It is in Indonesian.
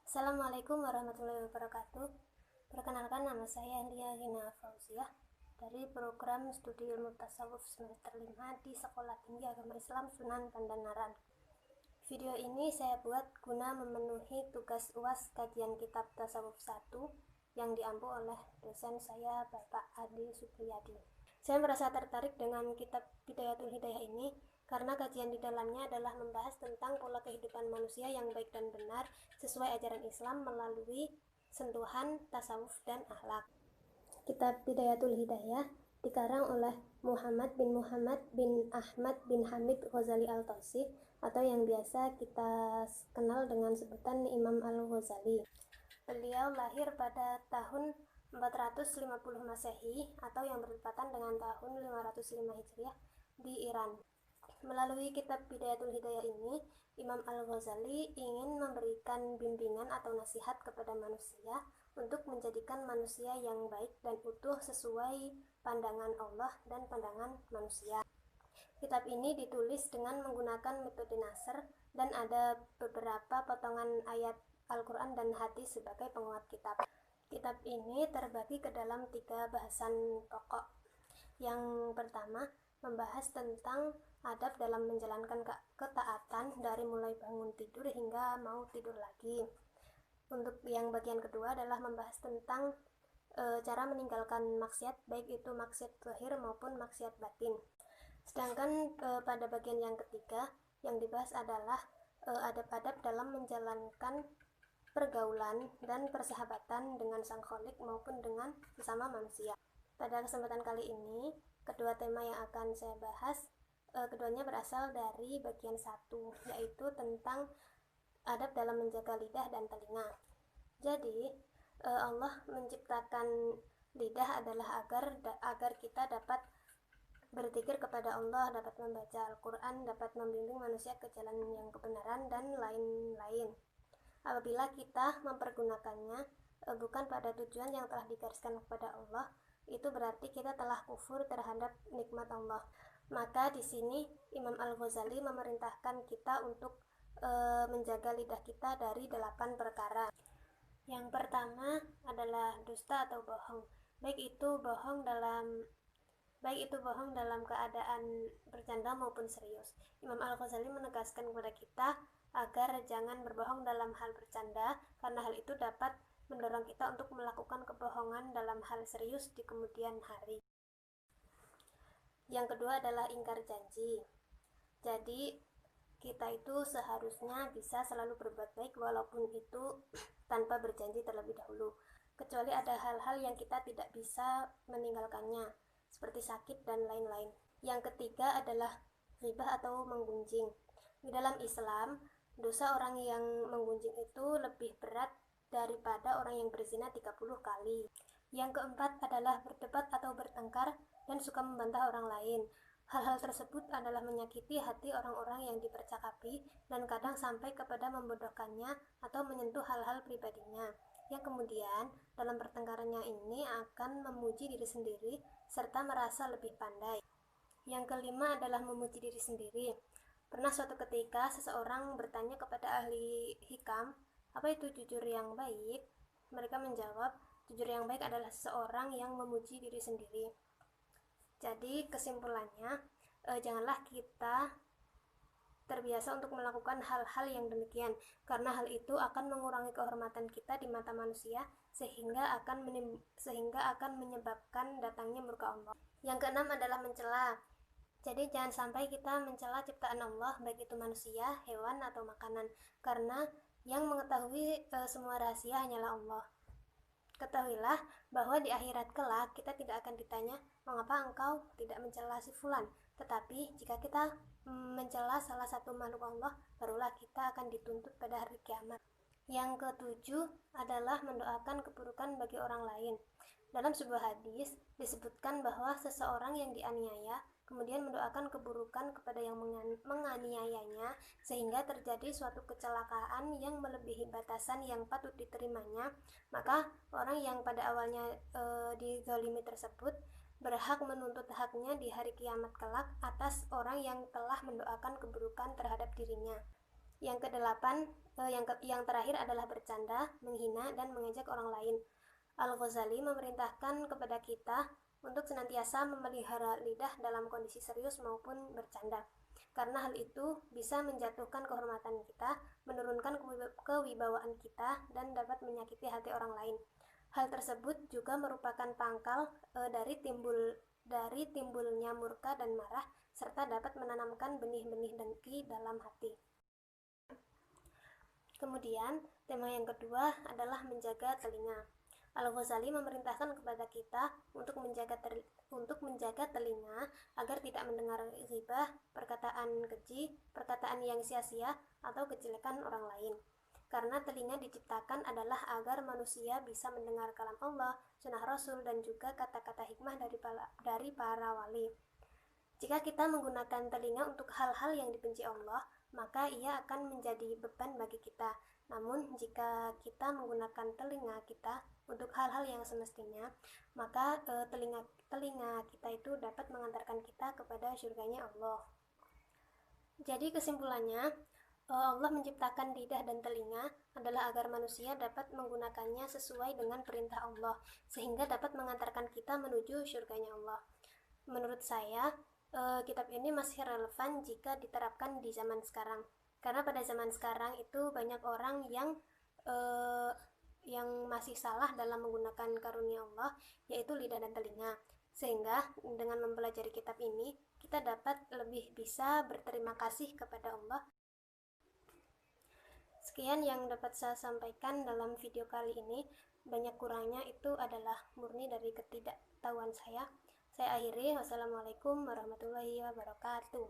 Assalamualaikum warahmatullahi wabarakatuh. Perkenalkan, nama saya Lia Gina Fauziah dari program studi ilmu tasawuf semester 5 di Sekolah Tinggi Agama Islam Sunan Pandanaran. Video ini saya buat guna memenuhi tugas UAS kajian kitab tasawuf 1 yang diampu oleh dosen saya, Bapak Adi Supriyadi. Saya merasa tertarik dengan kitab Bidayatul Hidayah ini karena kajian di dalamnya adalah membahas tentang pola kehidupan manusia yang baik dan benar sesuai ajaran Islam melalui sentuhan tasawuf dan akhlak. Kitab Bidayatul Hidayah dikarang oleh Muhammad bin Ahmad bin Hamid Ghazali Al-Tausi atau yang biasa kita kenal dengan sebutan Imam Al-Ghazali. Beliau lahir pada tahun 450 Masehi atau yang bertepatan dengan tahun 505 Hijriah di Iran. Melalui kitab Bidayatul Hidayah ini, Imam Al-Ghazali ingin memberikan bimbingan atau nasihat kepada manusia untuk menjadikan manusia yang baik dan utuh sesuai pandangan Allah dan pandangan manusia. Kitab ini ditulis dengan menggunakan metode Nasr dan ada beberapa potongan ayat Al-Quran dan hadis sebagai penguat kitab. Kitab ini terbagi ke dalam 3 bahasan pokok. Yang pertama, membahas tentang adab dalam menjalankan ketaatan dari mulai bangun tidur hingga mau tidur lagi. Untuk yang bagian kedua adalah membahas tentang cara meninggalkan maksiat, baik itu maksiat zahir maupun maksiat batin. Sedangkan pada bagian yang ketiga yang dibahas adalah adab-adab dalam menjalankan pergaulan dan persahabatan dengan sang kholik maupun dengan sesama manusia. Pada kesempatan kali ini, kedua tema yang akan saya bahas keduanya berasal dari bagian 1, yaitu tentang adab dalam menjaga lidah dan telinga. Jadi Allah menciptakan lidah adalah agar kita dapat berzikir kepada Allah, dapat membaca Al-Quran, dapat membimbing manusia ke jalan yang kebenaran, dan lain-lain. Apabila kita mempergunakannya bukan pada tujuan yang telah digariskan kepada Allah, itu berarti kita telah kufur terhadap nikmat Allah. Maka di sini Imam Al-Ghazali memerintahkan kita untuk menjaga lidah kita dari 8 perkara. Yang pertama adalah dusta atau bohong, baik itu bohong dalam keadaan bercanda maupun serius. Imam Al-Ghazali menegaskan kepada kita agar jangan berbohong dalam hal bercanda, karena hal itu dapat mendorong kita untuk melakukan kebohongan dalam hal serius di kemudian hari. Yang kedua adalah ingkar janji. Jadi kita itu seharusnya bisa selalu berbuat baik walaupun itu tanpa berjanji terlebih dahulu, kecuali ada hal-hal yang kita tidak bisa meninggalkannya seperti sakit dan lain-lain. Yang ketiga adalah ghibah atau menggunjing. Di dalam Islam, dosa orang yang menggunjing itu lebih berat daripada orang yang berzina 30 kali. Yang keempat adalah berdebat atau bertengkar dan suka membantah orang lain. Hal-hal tersebut adalah menyakiti hati orang-orang yang dipercakapi dan kadang sampai kepada membodohkannya atau menyentuh hal-hal pribadinya, yang kemudian dalam pertengkarannya ini akan memuji diri sendiri serta merasa lebih pandai. Yang kelima adalah memuji diri sendiri. Pernah suatu ketika seseorang bertanya kepada ahli hikam, apa itu jujur yang baik? Mereka menjawab, jujur yang baik adalah seseorang yang memuji diri sendiri. Jadi kesimpulannya, janganlah kita terbiasa untuk melakukan hal-hal yang demikian, karena hal itu akan mengurangi kehormatan kita di mata manusia sehingga akan menyebabkan datangnya murka Allah. Yang keenam adalah mencela. Jadi jangan sampai kita mencela ciptaan Allah, baik itu manusia, hewan, atau makanan, karena yang mengetahui semua rahasia hanyalah Allah. Ketahuilah bahwa di akhirat kelak kita tidak akan ditanya, mengapa engkau tidak mencela si fulan, tetapi jika kita mencela salah satu makhluk Allah, barulah kita akan dituntut pada hari kiamat. Yang ketujuh adalah mendoakan keburukan bagi orang lain. Dalam sebuah hadis disebutkan bahwa seseorang yang dianiaya kemudian mendoakan keburukan kepada yang menganiayanya sehingga terjadi suatu kecelakaan yang melebihi batasan yang patut diterimanya, maka orang yang pada awalnya dizalimi tersebut berhak menuntut haknya di hari kiamat kelak atas orang yang telah mendoakan keburukan terhadap dirinya. Yang kedelapan, yang terakhir adalah bercanda, menghina, dan mengejek orang lain. Al-Ghazali memerintahkan kepada kita untuk senantiasa memelihara lidah dalam kondisi serius maupun bercanda, karena hal itu bisa menjatuhkan kehormatan kita, menurunkan kewibawaan kita, dan dapat menyakiti hati orang lain. Hal tersebut juga merupakan pangkal dari timbulnya murka dan marah, serta dapat menanamkan benih-benih dengki dalam hati. Kemudian, tema yang kedua adalah menjaga telinga. Al-Ghazali memerintahkan kepada kita untuk menjaga telinga agar tidak mendengar ghibah, perkataan keji, perkataan yang sia-sia, atau kejelekan orang lain. Karena telinga diciptakan adalah agar manusia bisa mendengar kalam Allah, sunnah Rasul, dan juga kata-kata hikmah dari para wali. Jika kita menggunakan telinga untuk hal-hal yang dibenci Allah, maka ia akan menjadi beban bagi kita. Namun, jika kita menggunakan telinga kita untuk hal-hal yang semestinya, maka telinga kita itu dapat mengantarkan kita kepada surganya Allah. Jadi kesimpulannya, Allah menciptakan lidah dan telinga adalah agar manusia dapat menggunakannya sesuai dengan perintah Allah, sehingga dapat mengantarkan kita menuju surganya Allah. Menurut saya, kitab ini masih relevan jika diterapkan di zaman sekarang, karena pada zaman sekarang itu banyak orang yang masih salah dalam menggunakan karunia Allah, yaitu lidah dan telinga. Sehingga dengan mempelajari kitab ini, kita dapat lebih bisa berterima kasih kepada Allah. Sekian yang dapat saya sampaikan dalam video kali ini. Banyak kurangnya itu adalah murni dari ketidaktahuan saya. Saya akhiri. Wassalamualaikum warahmatullahi wabarakatuh.